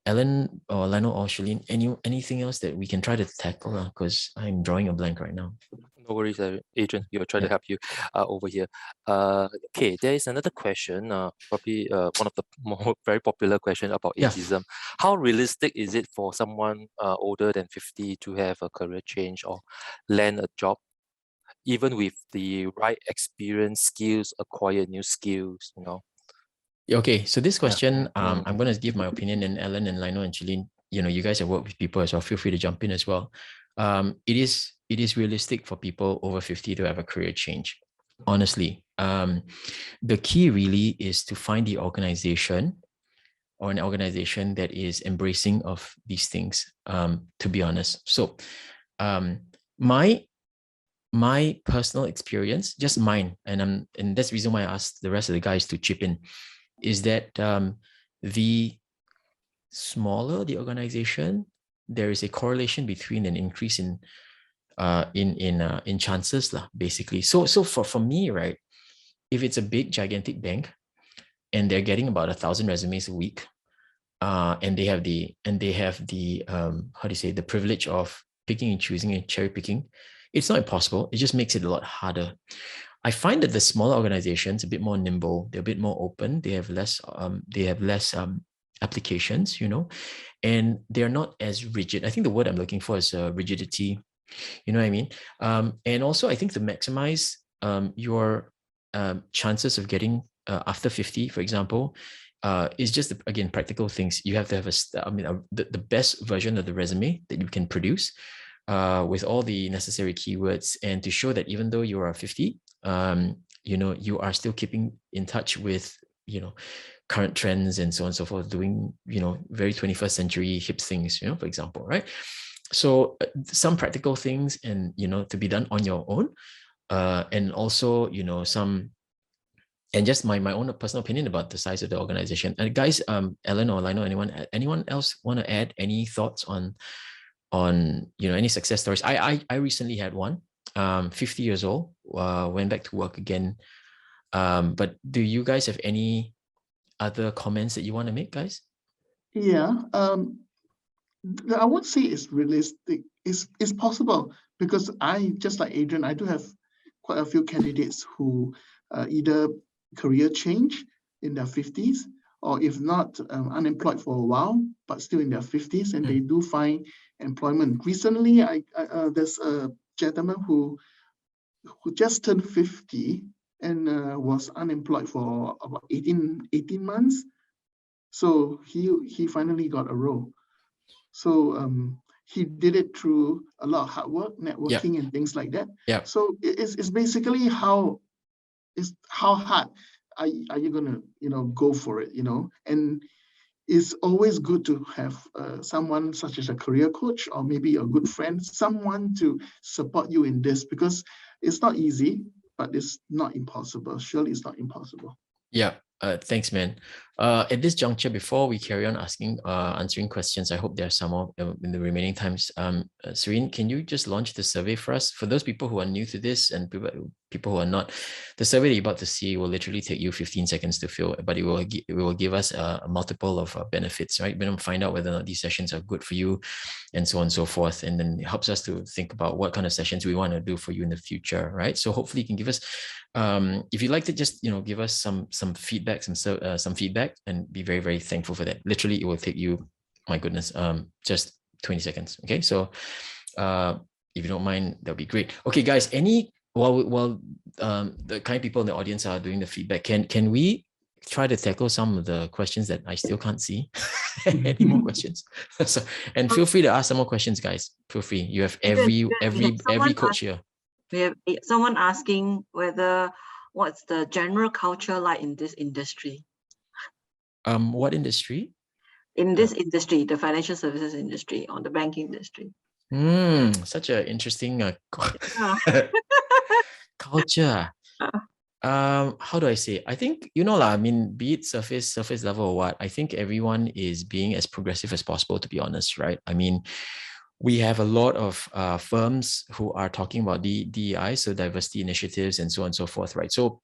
Ellen or Lionel or Shalene, anything else that we can try to tackle? Because I'm drawing a blank right now. No worries, Adrian. We'll try to help you over here. Okay, there is another question, probably one of the more very popular question about ageism. How realistic is it for someone older than 50 to have a career change or land a job, even with the right experience, skills, acquire new skills, Okay, so this question, I'm going to give my opinion, and Ellen and Lionel and Shalene, you guys have worked with people as well. Feel free to jump in as well. It is realistic for people over 50 to have a career change. Honestly, the key really is to find the organization or an organization that is embracing of these things. To be honest, so my personal experience, just mine, and that's the reason why I asked the rest of the guys to chip in, is that the smaller the organization, there is a correlation between an increase in in chances lah, basically. So for me, right, if it's a big gigantic bank and they're getting about 1,000 resumes a week, and they have the how do you say, the privilege of picking and choosing and cherry picking, it's not impossible. It just makes it a lot harder. I find that the smaller organizations a bit more nimble, they're a bit more open, they have less applications, and they're not as rigid. I think the word I'm looking for is rigidity. You know what I mean? And also, I think to maximize your chances of getting after 50, for example, is just, again, practical things. You have to have the best version of the resume that you can produce with all the necessary keywords, and to show that even though you are 50, you are still keeping in touch with, current trends and so on and so forth, doing, very 21st century hip things, for example, right? So some practical things, and, to be done on your own, and also, some, and just my own personal opinion about the size of the organization. And guys, Ellen or Lionel, anyone else want to add any thoughts on any success stories? I recently had one. 50 years old, went back to work again. But do you guys have any other comments that you want to make, guys? Yeah, I would say it's realistic. It's possible, because I, just like Adrian, I do have quite a few candidates who either career change in their 50s, or if not, unemployed for a while, but still in their 50s, and they do find employment. Recently, there's a gentleman who just turned 50 and was unemployed for about 18 months. So he finally got a role. So he did it through a lot of hard work, networking, and things like that. Yeah. So it's basically how hard are you gonna go for it, and it's always good to have someone such as a career coach, or maybe a good friend, someone to support you in this, because it's not easy, but it's not impossible. Surely it's not impossible. Yeah. Thanks, man. At this juncture, before we carry on answering questions, I hope there are some more in the remaining times. Serene, can you just launch the survey for us? For those people who are new to this and people who are not, the survey that you're about to see will literally take you 15 seconds to fill, but it will give us a multiple of benefits, right? We're going to find out whether or not these sessions are good for you, and so on and so forth. And then it helps us to think about what kind of sessions we want to do for you in the future, right? So hopefully you can give us, if you'd like to just, give us some feedback, some feedback, and be very, very thankful for that. Literally, it will take you, my goodness, just 20 seconds. Okay. So, if you don't mind, that'll be great. Okay, guys, while the kind of people in the audience are doing the feedback, can we try to tackle some of the questions that I still can't see? Any more questions? So, and feel free to ask some more questions, guys. Feel free. You have every coach here. We have someone asking what's the general culture like in this industry? What industry? In this industry, the financial services industry or the banking industry. Such an interesting culture. How do I say? I think, be it surface level or what, I think everyone is being as progressive as possible, to be honest, right? I mean, we have a lot of firms who are talking about DEI, so diversity initiatives and so on and so forth, right? So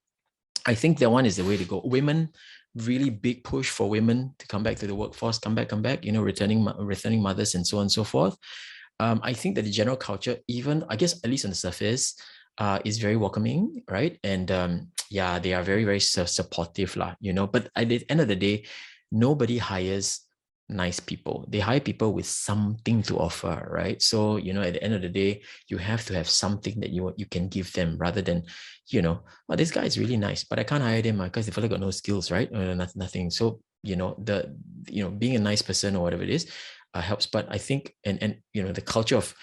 I think that one is the way to go. Women, really big push for women to come back to the workforce, come back, returning mothers and so on and so forth. I think that the general culture, even, I guess, at least on the surface, is very welcoming, right? And they are very, very supportive, but at the end of the day, nobody hires nice people. They hire people with something to offer, right? So, at the end of the day, you have to have something that you can give them, rather than, this guy is really nice, but I can't hire them because the fellow got no skills, right? Nothing. So, being a nice person or whatever it is helps. But I think, and the culture of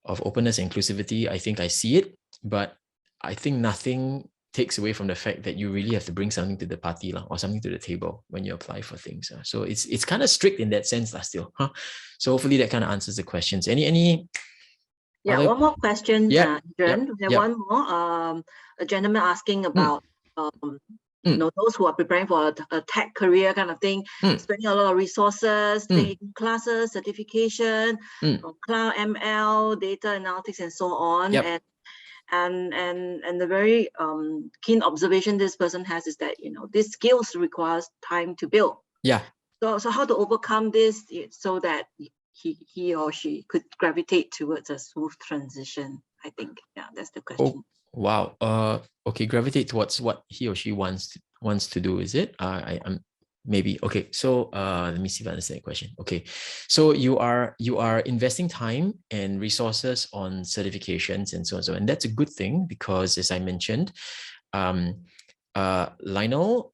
openness and inclusivity, I think I see it, but I think nothing takes away from the fact that you really have to bring something to the party or something to the table when you apply for things. So it's kind of strict in that sense still. So hopefully that kind of answers the questions. Any Yeah, one more question, Adrian. Yep. One more. A gentleman asking about those who are preparing for a tech career kind of thing, spending a lot of resources, taking classes, certification, cloud ML, data analytics, and so on. Yep. And the very keen observation this person has is that these skills requires time to build. Yeah. So how to overcome this so that he or she could gravitate towards a smooth transition? I think that's the question. Wow. Okay, gravitate towards what he or she wants to do, is it? I'm maybe okay. So let me see if I understand the question. Okay, so you are investing time and resources on certifications and so on, and that's a good thing because, as I mentioned, Lionel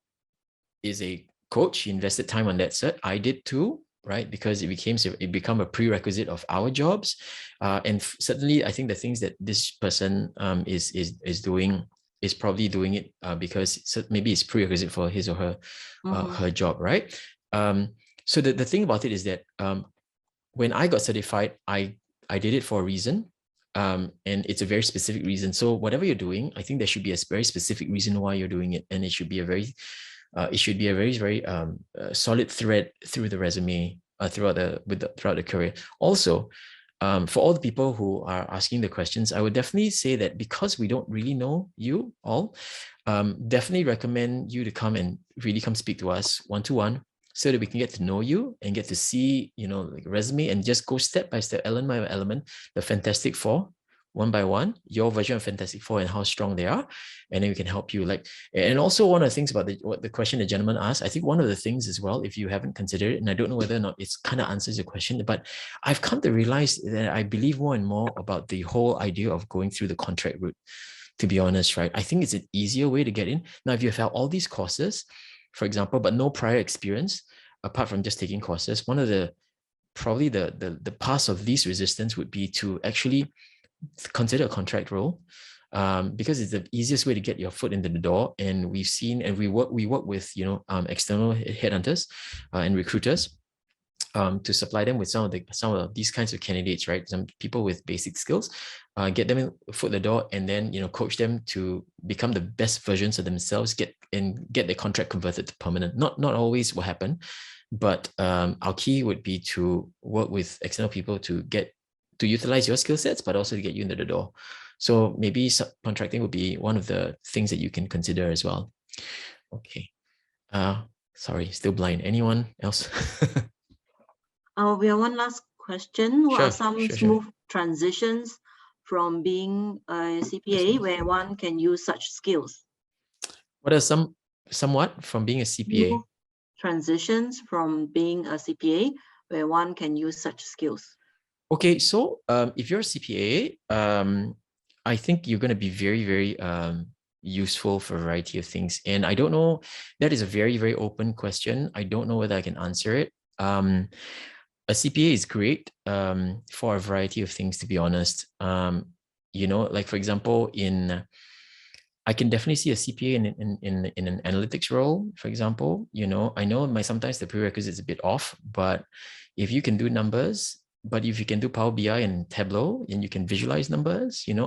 is a coach. He invested time on that cert. I did too, right? Because it become a prerequisite of our jobs, and certainly I think the things that this person is doing is probably doing it because maybe it's prerequisite for his or her her job, right? So the thing about it is that when I got certified, I did it for a reason. And it's a very specific reason. So whatever you're doing, I think there should be a very specific reason why you're doing it, and it should be a very very solid thread through the resume throughout the career. Also, for all the people who are asking the questions, I would definitely say that because we don't really know you all, definitely recommend you to come speak to us one-to-one so that we can get to know you and get to see, like resume and just go step by step, element by element, the Fantastic Four, one by one, your version of Fantastic Four and how strong they are. And then we can help you. And also one of the things about what the question the gentleman asked, I think one of the things as well, if you haven't considered it, and I don't know whether or not it's kind of answers your question, but I've come to realize that I believe more and more about the whole idea of going through the contract route, to be honest, right? I think it's an easier way to get in. Now, if you've had all these courses, for example, but no prior experience, apart from just taking courses, one of the paths of least resistance would be to actually consider a contract role, because it's the easiest way to get your foot into the door. And we've seen, and we work with external headhunters and recruiters to supply them with some of these kinds of candidates, right? Some people with basic skills, get them in, foot in the door, and then coach them to become the best versions of themselves, get their contract converted to permanent. Not always will happen, but our key would be to work with external people to utilize your skill sets, but also to get you into the door. So maybe subcontracting would be one of the things that you can consider as well. Okay. Sorry, still blind. Anyone else? We have one last question. What are some Sure. smooth transitions from being a CPA where one can use such skills? What are somewhat from being a CPA? Smooth transitions from being a CPA where one can use such skills. Okay, so if you're a CPA, I think you're going to be very, very useful for a variety of things. And I don't know, that is a very, very open question. I don't know whether I can answer it. A CPA is great for a variety of things, to be honest. Like for example, I can definitely see a CPA in an analytics role, for example. I know sometimes the prerequisite is a bit off, but if you can do numbers, but if you can do Power BI and Tableau and you can visualize numbers, and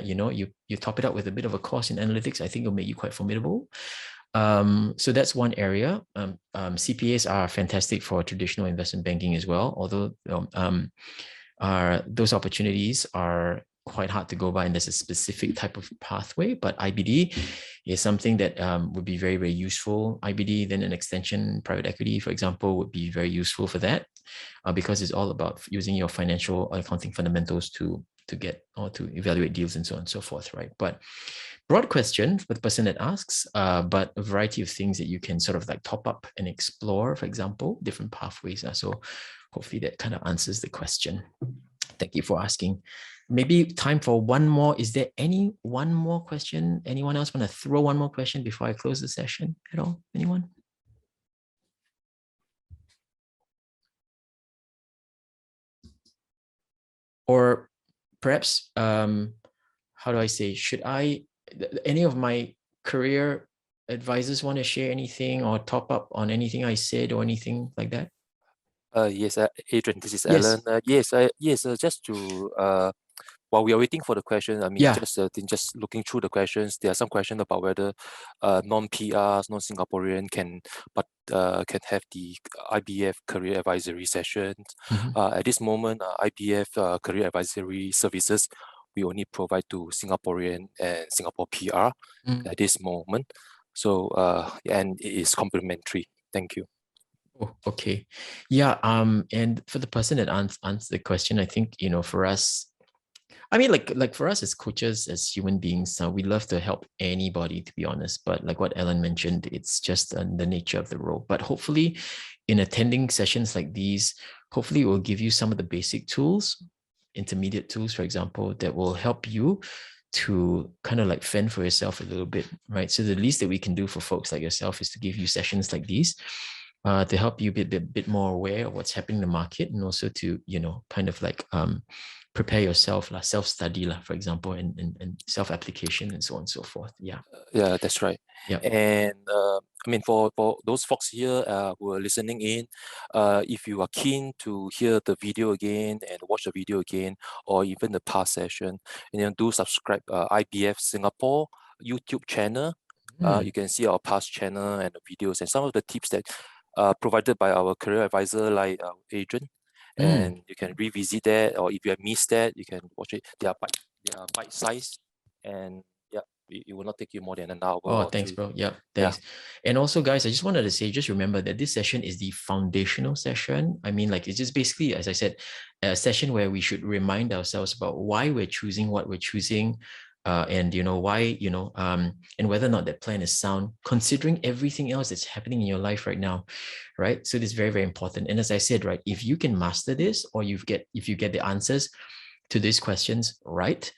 you top it up with a bit of a course in analytics, I think it'll make you quite formidable. So that's one area. CPAs are fantastic for traditional investment banking as well, although those opportunities are quite hard to go by, and there's a specific type of pathway. But IBD is something that would be very, very useful. IBD, then an extension, private equity, for example, would be very useful for that, because it's all about using your financial accounting fundamentals to get or to evaluate deals and so on and so forth, right? But broad question for the person that asks, but a variety of things that you can sort of like top up and explore, for example, different pathways. So hopefully that kind of answers the question. Thank you for asking. Maybe time for one more. Is there one more question? Anyone else want to throw one more question before I close the session at all? Anyone? Or perhaps, how do I say, any of my career advisors want to share anything or top up on anything I said or anything like that? Yes, Adrian, this is Yes. Alan. Yes, just to while we are waiting for the questions, I mean, Yeah. just looking through the questions, there are some questions about whether non-PRs, non-Singaporean can have the IBF career advisory sessions. At this moment, IBF career advisory services, we only provide to Singaporean and Singapore PR at this moment. So, and it is complimentary. Thank you. Oh, okay. Yeah. And for the person that answered the question, I think, you know, for us, I mean, like for us as coaches, as human beings, we love to help anybody, to be honest. But like what Ellen mentioned, it's just the nature of the role. But hopefully, in attending sessions like these, hopefully it will give you some of the basic tools, intermediate tools, for example, that will help you to kind of like fend for yourself a little bit, right? So the least that we can do for folks like yourself is to give you sessions like these to help you be a bit more aware of what's happening in the market, and also to, you know, kind of like prepare yourself, self-study, for example, and self-application and so on and so forth. Yeah. Yeah, that's right. Yeah. And I mean, for those folks here who are listening in, if you are keen to hear the video again and watch the video again, or even the past session, do subscribe IBF Singapore YouTube channel. You can see our past channel and the videos and some of the tips that provided by our career advisor, like Adrian. And you can revisit that, or if you have missed that, you can watch it. They are bite-sized, and yeah, it will not take you more than an hour. Oh, thanks, two. bro. Yeah, thanks. Yeah. And also, guys, I just wanted to say, just remember that this session is the foundational session. I mean, like, it's just basically, as I said, a session where we should remind ourselves about why we're choosing what we're choosing, and, you know, why, you know, and whether or not that plan is sound, considering everything else that's happening in your life right now, right? So this is very, very important. And as I said, right, if you can master this, or if you get the answers to these questions right,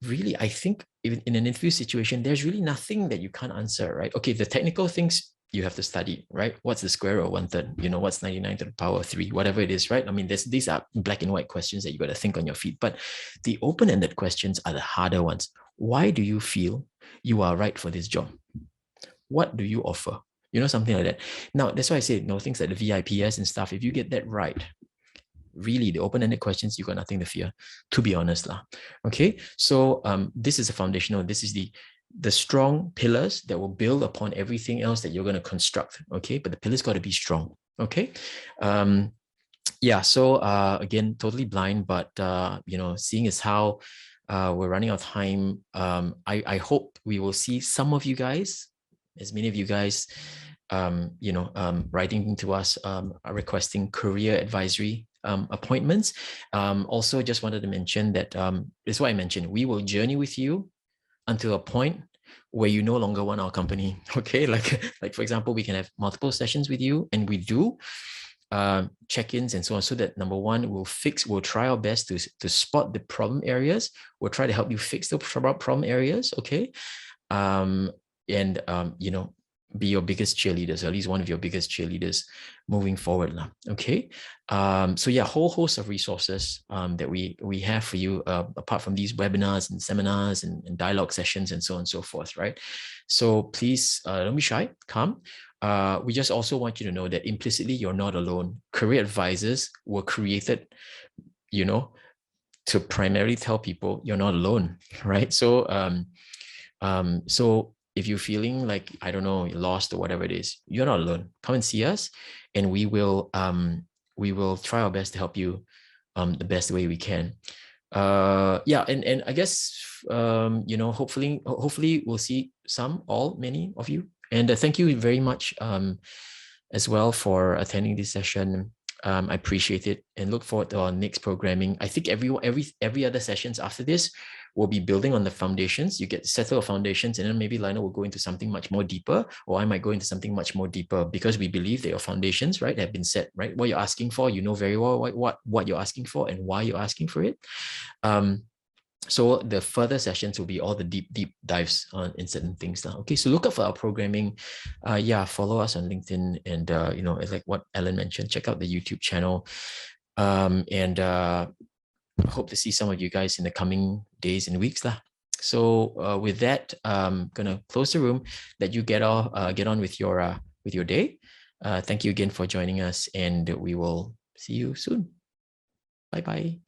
really, I think even in an interview situation, there's really nothing that you can't answer, right? Okay, the technical things you have to study, right? What's the square root of 1/3? You know, what's 99 to the power of 3? Whatever it is, right? I mean, these are black and white questions that you got to think on your feet. But the open-ended questions are the harder ones. Why do you feel you are right for this job? What do you offer? You know, something like that. Now, that's why I say, you know, things like the VIPS and stuff, if you get that right, really, the open-ended questions, you got nothing to fear, to be honest lah. Okay, so this is a foundational. This is the strong pillars that will build upon everything else that you're going to construct. Okay, but the pillars got to be strong. Okay, yeah. So again, totally blind, but you know, seeing as how we're running out of time, I hope we will see some of you guys, as many of you guys, you know, writing to us, requesting career advisory appointments. Also, just wanted to mention that this is what I mentioned. We will journey with you until a point where you no longer want our company. Okay, like for example, we can have multiple sessions with you, and we do check-ins and so on, so that number one, we'll try our best to spot the problem areas. We'll try to help you fix the problem areas. Okay, and you know, be your biggest cheerleaders, or at least one of your biggest cheerleaders moving forward. Okay. So yeah, whole host of resources that we have for you, apart from these webinars and seminars and dialogue sessions and so on and so forth, right? So please don't be shy, come. We just also want you to know that implicitly you're not alone. Career advisors were created, you know, to primarily tell people you're not alone, right? So so if you're feeling like, I don't know, you're lost or whatever it is, you're not alone. Come and see us, and we will try our best to help you the best way we can. Yeah, and I guess you know, hopefully we'll see many of you. And thank you very much as well for attending this session. I appreciate it and look forward to our next programming. I think every other sessions after this will be building on the foundations. You get to settle foundations, and then maybe Lionel will go into something much more deeper, or I might go into something much more deeper, because we believe that your foundations, right, have been set, right? What you're asking for, you know very well what you're asking for and why you're asking for it. So the further sessions will be all the deep dives on in certain things now. Okay, so look up for our programming. Yeah, follow us on LinkedIn, and you know, like what Ellen mentioned, check out the YouTube channel. And hope to see some of you guys in the coming days and weeks lah. So with that, I'm gonna close the room. Let you get on with your day. Thank you again for joining us, and we will see you soon. Bye bye.